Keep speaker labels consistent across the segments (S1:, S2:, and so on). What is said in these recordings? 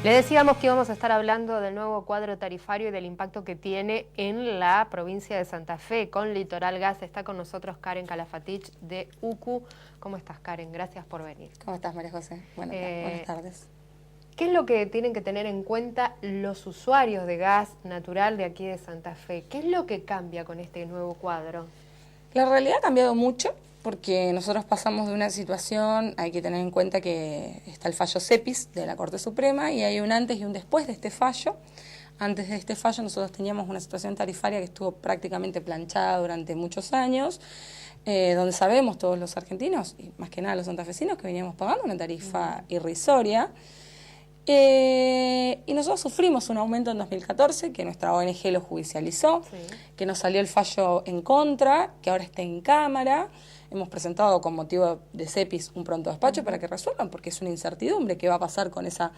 S1: Le decíamos que íbamos a estar hablando del nuevo cuadro tarifario y del impacto que tiene en la provincia de Santa Fe con Litoral Gas. Está con nosotros Karen Calafatich de UCU. ¿Cómo estás, Karen? Gracias por venir.
S2: ¿Cómo estás, María José? Buenas tardes.
S1: ¿Qué es lo que tienen que tener en cuenta los usuarios de gas natural de aquí de Santa Fe? ¿Qué es lo que cambia con este nuevo cuadro?
S2: La realidad ha cambiado mucho porque nosotros pasamos de una situación, hay que tener en cuenta que está el fallo CEPIS de la Corte Suprema y hay un antes y un después de este fallo. Antes de este fallo nosotros teníamos una situación tarifaria que estuvo prácticamente planchada durante muchos años, donde sabemos todos los argentinos, y más que nada los santafesinos, que veníamos pagando una tarifa irrisoria. Y nosotros sufrimos un aumento en 2014, que nuestra ONG lo judicializó, que nos salió el fallo en contra, que ahora está en Cámara. Hemos presentado con motivo de CEPIS un pronto despacho para que resuelvan, porque es una incertidumbre qué va a pasar con ese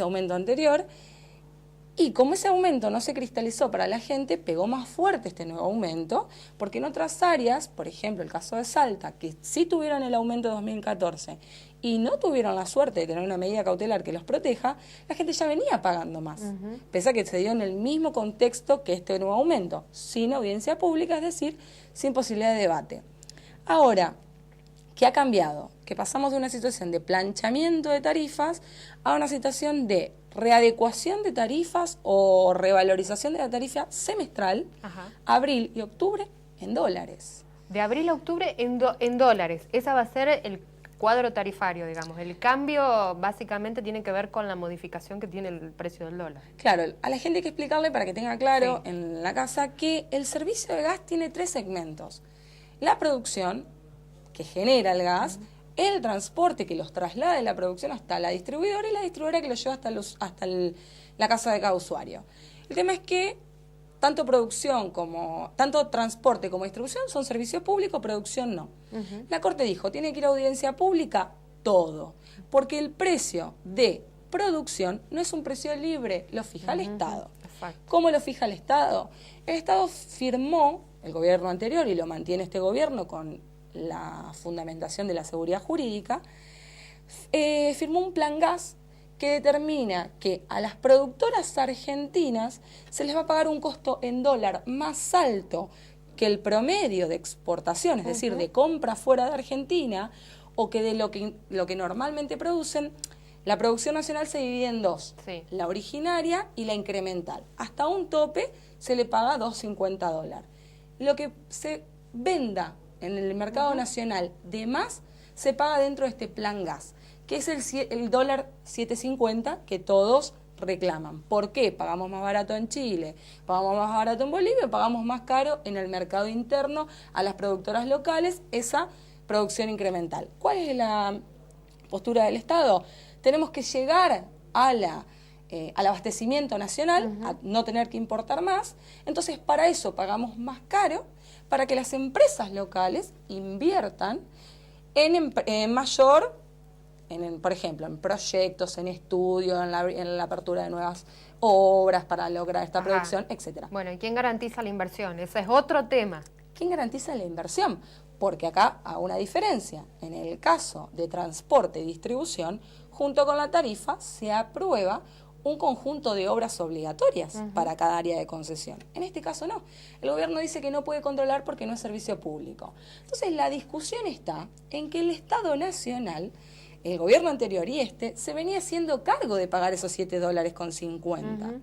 S2: aumento anterior. Y como ese aumento no se cristalizó para la gente, pegó más fuerte este nuevo aumento, porque en otras áreas, por ejemplo el caso de Salta, que sí tuvieron el aumento de 2014 y no tuvieron la suerte de tener una medida cautelar que los proteja, la gente ya venía pagando más, pese a que se dio en el mismo contexto que este nuevo aumento, sin audiencia pública, es decir, sin posibilidad de debate. Ahora, ¿qué ha cambiado? Que pasamos de una situación de planchamiento de tarifas a una situación de readecuación de tarifas o revalorización de la tarifa semestral, abril y octubre en dólares.
S1: De abril a octubre en dólares. Esa va a ser el cuadro tarifario, digamos. El cambio básicamente tiene que ver con la modificación que tiene el precio del dólar.
S2: Claro, a la gente hay que explicarle para que tenga claro en la casa que el servicio de gas tiene 3 segmentos. La producción, que genera el gas, el transporte que los traslada de la producción hasta la distribuidora y la distribuidora que los lleva hasta la casa de cada usuario. El tema es que tanto transporte como distribución son servicios públicos, producción no. La Corte dijo, tiene que ir a audiencia pública todo, porque el precio de producción no es un precio libre, lo fija el Estado.
S1: Exacto.
S2: ¿Cómo lo fija el Estado? El Estado firmó, el gobierno anterior, y lo mantiene este gobierno con la fundamentación de la seguridad jurídica, firmó un plan gas que determina que a las productoras argentinas se les va a pagar un costo en dólar más alto que el promedio de exportación, es decir, de compra fuera de Argentina, o que de lo que normalmente producen. La producción nacional se divide en dos, la originaria y la incremental. Hasta un tope se le paga $2.50. Lo que se venda en el mercado nacional de más se paga dentro de este plan gas, que es el dólar 7.50 que todos reclaman. ¿Por qué? Pagamos más barato en Chile, pagamos más barato en Bolivia, pagamos más caro en el mercado interno a las productoras locales esa producción incremental. ¿Cuál es la postura del Estado? Tenemos que llegar al abastecimiento nacional, a no tener que importar más. Entonces, para eso pagamos más caro, para que las empresas locales inviertan en mayor, por ejemplo, en proyectos, en estudios, en la apertura de nuevas obras para lograr esta producción, etcétera.
S1: Bueno, ¿y quién garantiza la inversión? Ese es otro tema.
S2: ¿Quién garantiza la inversión? Porque acá hago una diferencia. En el caso de transporte y distribución, junto con la tarifa se aprueba un conjunto de obras obligatorias para cada área de concesión. En este caso no. El gobierno dice que no puede controlar porque no es servicio público. Entonces la discusión está en que el Estado Nacional, el gobierno anterior y se venía haciendo cargo de pagar esos $7.50.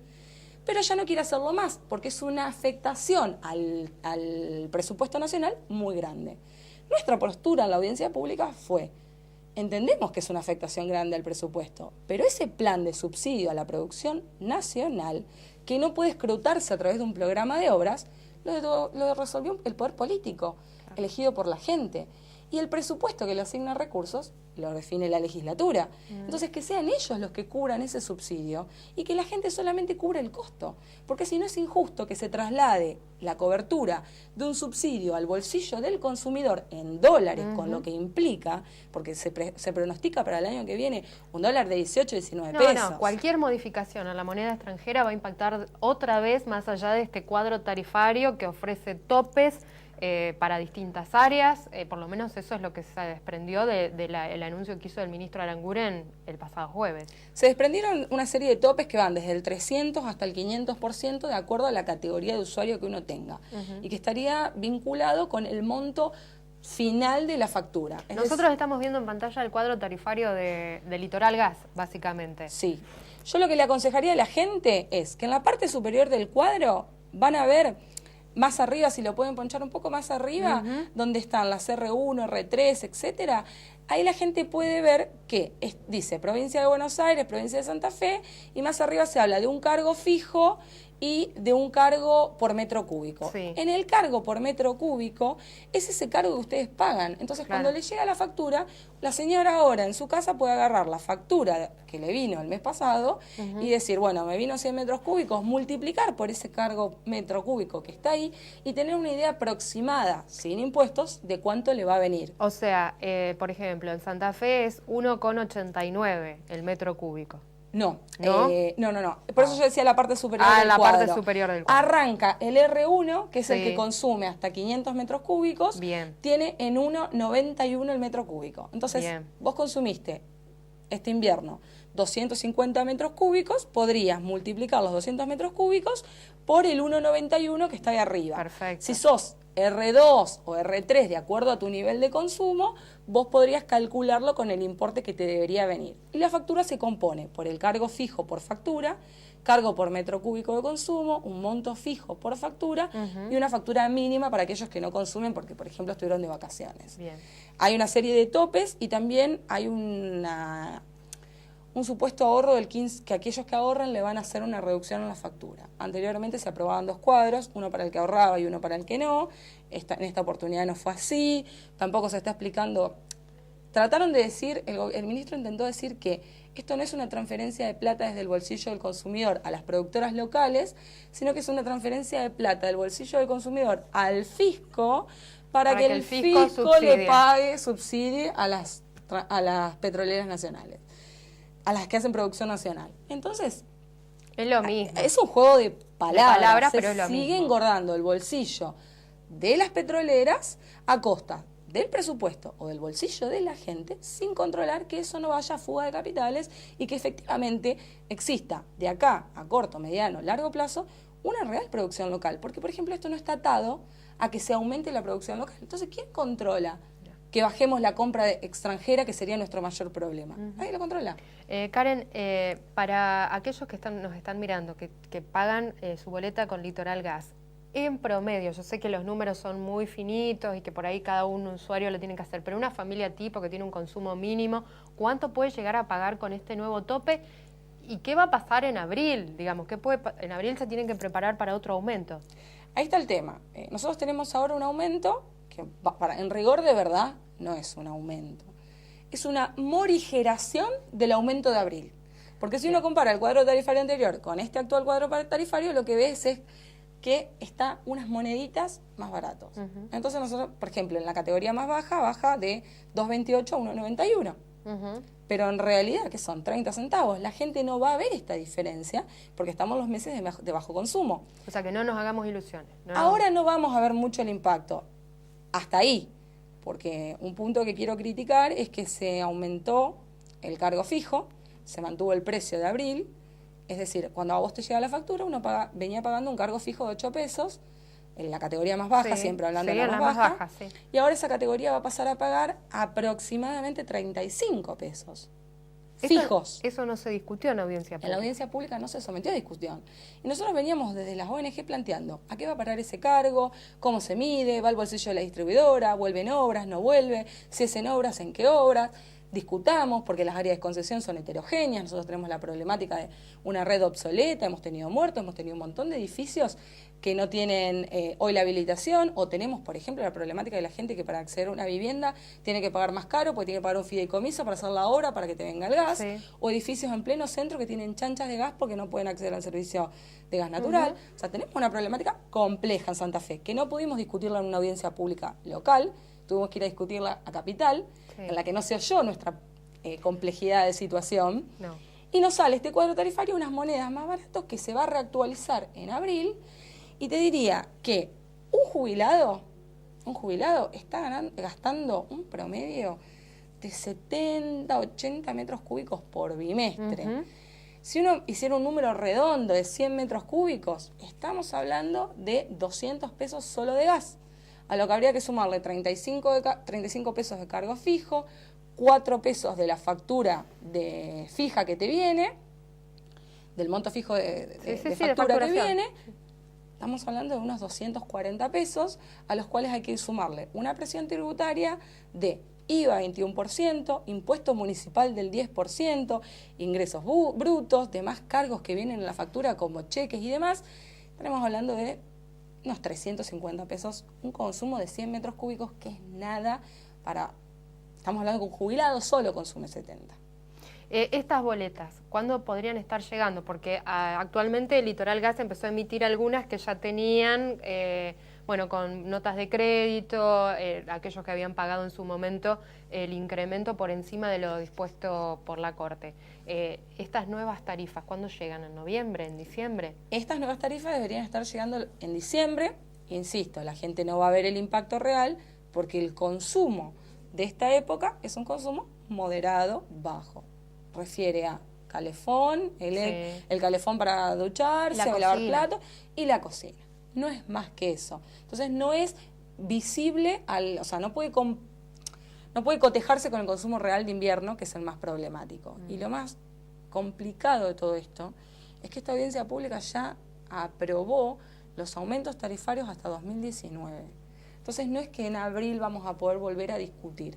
S2: Pero ya no quiere hacerlo más porque es una afectación al presupuesto nacional muy grande. Nuestra postura en la audiencia pública fue: entendemos que es una afectación grande al presupuesto, pero ese plan de subsidio a la producción nacional, que no puede escrutarse a través de un programa de obras, lo resolvió el poder político, elegido por la gente. Y el presupuesto que le asigna recursos lo define la legislatura. Entonces, que sean ellos los que cubran ese subsidio y que la gente solamente cubra el costo. Porque si no, es injusto que se traslade la cobertura de un subsidio al bolsillo del consumidor en dólares, con lo que implica, porque se pronostica para el año que viene un dólar de 18, 19 pesos.
S1: No, cualquier modificación a la moneda extranjera va a impactar otra vez más allá de este cuadro tarifario que ofrece topes para distintas áreas, por lo menos eso es lo que se desprendió del anuncio que hizo el ministro Aranguren el pasado jueves.
S2: Se desprendieron una serie de topes que van desde el 300 hasta el 500% de acuerdo a la categoría de usuario que uno tenga y que estaría vinculado con el monto final de la factura.
S1: Nosotros estamos viendo en pantalla el cuadro tarifario de Litoral Gas, básicamente.
S2: Sí. Yo lo que le aconsejaría a la gente es que en la parte superior del cuadro van a ver más arriba, si lo pueden ponchar un poco más arriba, donde están las R1, R3, etcétera. Ahí la gente puede ver que dice Provincia de Buenos Aires, Provincia de Santa Fe, y más arriba se habla de un cargo fijo y de un cargo por metro cúbico.
S1: Sí.
S2: En el cargo por metro cúbico es ese cargo que ustedes pagan. Entonces,
S1: claro,
S2: cuando le llega la factura, la señora ahora en su casa puede agarrar la factura que le vino el mes pasado y decir, bueno, me vino 100 metros cúbicos, multiplicar por ese cargo metro cúbico que está ahí y tener una idea aproximada, sin impuestos, de cuánto le va a venir.
S1: O sea, por ejemplo, en Santa Fe es 1,89 el metro cúbico.
S2: No,
S1: ¿No?
S2: no. Por eso yo decía la parte superior del
S1: la
S2: cuadro.
S1: parte superior del cuadro.
S2: Arranca el R1, que es el
S1: Sí.
S2: que consume hasta 500 metros cúbicos.
S1: Bien.
S2: Tiene en 1,91 el metro cúbico. Entonces,
S1: Bien.
S2: vos consumiste este invierno 250 metros cúbicos, podrías multiplicar los 200 metros cúbicos por el 1,91 que está ahí arriba.
S1: Perfecto.
S2: Si sos R2 o R3, de acuerdo a tu nivel de consumo, vos podrías calcularlo con el importe que te debería venir. Y la factura se compone por el cargo fijo por factura, cargo por metro cúbico de consumo, un monto fijo por factura y una factura mínima para aquellos que no consumen porque, por ejemplo, estuvieron de vacaciones.
S1: Bien.
S2: Hay una serie de topes y también hay un supuesto ahorro del 15, que aquellos que ahorran le van a hacer una reducción en la factura. Anteriormente se aprobaban 2 cuadros, uno para el que ahorraba y uno para el que no. En esta oportunidad no fue así, tampoco se está explicando. Trataron de decir, el ministro intentó decir que esto no es una transferencia de plata desde el bolsillo del consumidor a las productoras locales, sino que es una transferencia de plata del bolsillo del consumidor al fisco para que el fisco le pague, subsidie a las petroleras nacionales, a las que hacen producción nacional. Entonces,
S1: es lo mismo.
S2: Es un juego de palabras,
S1: pero es lo
S2: sigue
S1: mismo.
S2: engordando el bolsillo de las petroleras a costa del presupuesto o del bolsillo de la gente sin controlar que eso no vaya a fuga de capitales y que efectivamente exista de acá a corto, mediano, largo plazo una real producción local. Porque, por ejemplo, esto no está atado a que se aumente la producción local. Entonces, ¿quién controla que bajemos la compra extranjera, que sería nuestro mayor problema? Nadie lo controla.
S1: Karen, para aquellos que nos están mirando, que pagan su boleta con Litoral Gas, en promedio, yo sé que los números son muy finitos y que por ahí cada usuario lo tiene que hacer, pero una familia tipo que tiene un consumo mínimo, ¿cuánto puede llegar a pagar con este nuevo tope? ¿Y qué va a pasar en abril? Digamos, en abril se tienen que preparar para otro aumento.
S2: Ahí está el tema. Nosotros tenemos ahora un aumento que en rigor de verdad no es un aumento. Es una morigeración del aumento de abril. Porque si uno compara el cuadro tarifario anterior con este actual cuadro tarifario, lo que ves es que está unas moneditas más baratos. Entonces nosotros, por ejemplo, en la categoría más baja, baja de 2,28 a 1,91. Pero en realidad, que son 30 centavos, la gente no va a ver esta diferencia porque estamos en los meses de bajo consumo.
S1: O sea, que no nos hagamos ilusiones.
S2: Ahora no vamos a ver mucho el impacto. Hasta ahí. Porque un punto que quiero criticar es que se aumentó el cargo fijo, se mantuvo el precio de abril. Es decir, cuando a vos te llega la factura, uno venía pagando un cargo fijo de 8 pesos, en la categoría más baja, siempre hablando de la más baja, y ahora esa categoría va a pasar a pagar aproximadamente 35 pesos fijos.
S1: Eso no se discutió en la audiencia pública.
S2: En la audiencia pública no se sometió a discusión. Y nosotros veníamos desde las ONG planteando a qué va a parar ese cargo, cómo se mide, va al bolsillo de la distribuidora, vuelve en obras, no vuelve, si es en obras, en qué obras. Discutamos, porque las áreas de concesión son heterogéneas, nosotros tenemos la problemática de una red obsoleta, hemos tenido muertos, hemos tenido un montón de edificios que no tienen hoy la habilitación, o tenemos, por ejemplo, la problemática de la gente que para acceder a una vivienda tiene que pagar más caro porque tiene que pagar un fideicomiso para hacer la obra para que te venga el gas, o edificios en pleno centro que tienen chanchas de gas porque no pueden acceder al servicio de gas natural. O sea, tenemos una problemática compleja en Santa Fe, que no pudimos discutirla en una audiencia pública local, tuvimos que ir a discutirla a Capital, en la que no se oyó nuestra complejidad de situación.
S1: No.
S2: Y nos sale este cuadro tarifario unas monedas más baratos que se va a reactualizar en abril. Y te diría que un jubilado un jubilado está gastando un promedio de 70, 80 metros cúbicos por bimestre. Si uno hiciera un número redondo de 100 metros cúbicos, estamos hablando de 200 pesos solo de gas, a lo que habría que sumarle 35 pesos de cargo fijo, 4 pesos de la factura fija que te viene, del monto fijo de factura que viene. Estamos hablando de unos 240 pesos, a los cuales hay que sumarle una presión tributaria de IVA 21%, impuesto municipal del 10%, ingresos brutos, demás cargos que vienen en la factura como cheques y demás. Estaremos hablando de unos 350 pesos, un consumo de 100 metros cúbicos, que es nada estamos hablando que un jubilado solo consume 70.
S1: Estas boletas, ¿cuándo podrían estar llegando? Porque actualmente Litoral Gas empezó a emitir algunas que ya tenían, con notas de crédito, aquellos que habían pagado en su momento el incremento por encima de lo dispuesto por la Corte. Estas nuevas tarifas, ¿cuándo llegan? ¿En noviembre? ¿En diciembre?
S2: Estas nuevas tarifas deberían estar llegando en diciembre. Insisto, la gente no va a ver el impacto real porque el consumo de esta época es un consumo moderado, bajo. Refiere a calefón, el calefón para ducharse, lavar platos y la cocina. No es más que eso. Entonces no es visible, no puede cotejarse con el consumo real de invierno, que es el más problemático. Y lo más complicado de todo esto es que esta audiencia pública ya aprobó los aumentos tarifarios hasta 2019. Entonces no es que en abril vamos a poder volver a discutir.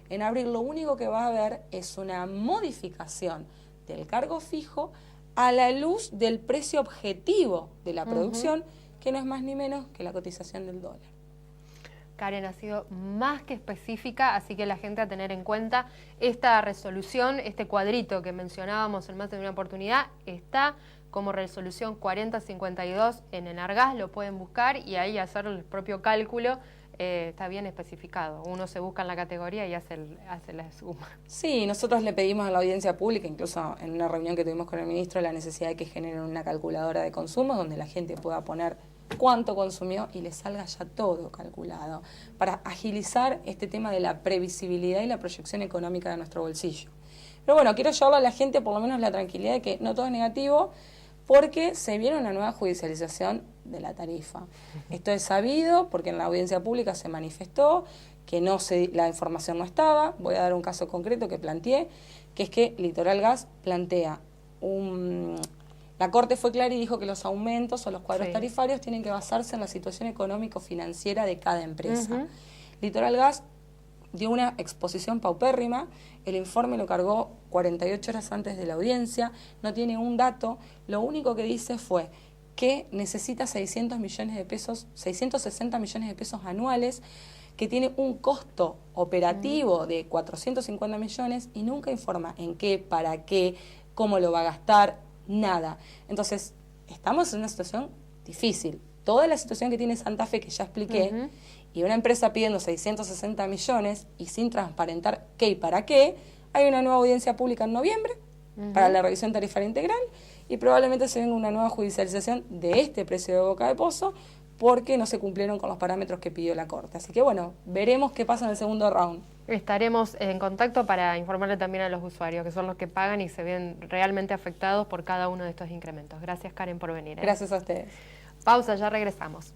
S2: En abril lo único que va a haber es una modificación del cargo fijo a la luz del precio objetivo de la producción, que no es más ni menos que la cotización del dólar.
S1: Karen, ha sido más que específica, así que la gente a tener en cuenta esta resolución, este cuadrito que mencionábamos en más de una oportunidad, está como resolución 4052 en Enargas, lo pueden buscar y ahí hacer el propio cálculo. Está bien especificado. Uno se busca en la categoría y hace la suma.
S2: Sí, nosotros le pedimos a la audiencia pública, incluso en una reunión que tuvimos con el ministro, la necesidad de que generen una calculadora de consumo donde la gente pueda poner cuánto consumió y le salga ya todo calculado, para agilizar este tema de la previsibilidad y la proyección económica de nuestro bolsillo. Pero bueno, quiero llevarle a la gente por lo menos la tranquilidad de que no todo es negativo, porque se viene una nueva judicialización de la tarifa. Esto es sabido porque en la audiencia pública se manifestó que la información no estaba. Voy a dar un caso concreto que planteé, que es que Litoral Gas plantea la Corte fue clara y dijo que los aumentos o los cuadros tarifarios tienen que basarse en la situación económico-financiera de cada empresa. Litoral Gas dio una exposición paupérrima, el informe lo cargó 48 horas antes de la audiencia, no tiene un dato, lo único que dice fue que necesita 600 millones de pesos, 660 millones de pesos anuales, que tiene un costo operativo de 450 millones y nunca informa en qué, para qué, cómo lo va a gastar, nada. Entonces, estamos en una situación difícil. Toda la situación que tiene Santa Fe, que ya expliqué, y una empresa pidiendo 660 millones y sin transparentar qué y para qué, hay una nueva audiencia pública en noviembre para la revisión tarifaria integral y probablemente se venga una nueva judicialización de este precio de boca de pozo porque no se cumplieron con los parámetros que pidió la Corte. Así que bueno, veremos qué pasa en el segundo round.
S1: Estaremos en contacto para informarle también a los usuarios, que son los que pagan y se ven realmente afectados por cada uno de estos incrementos. Gracias, Karen, por venir.
S2: Gracias a ustedes.
S1: Pausa, ya regresamos.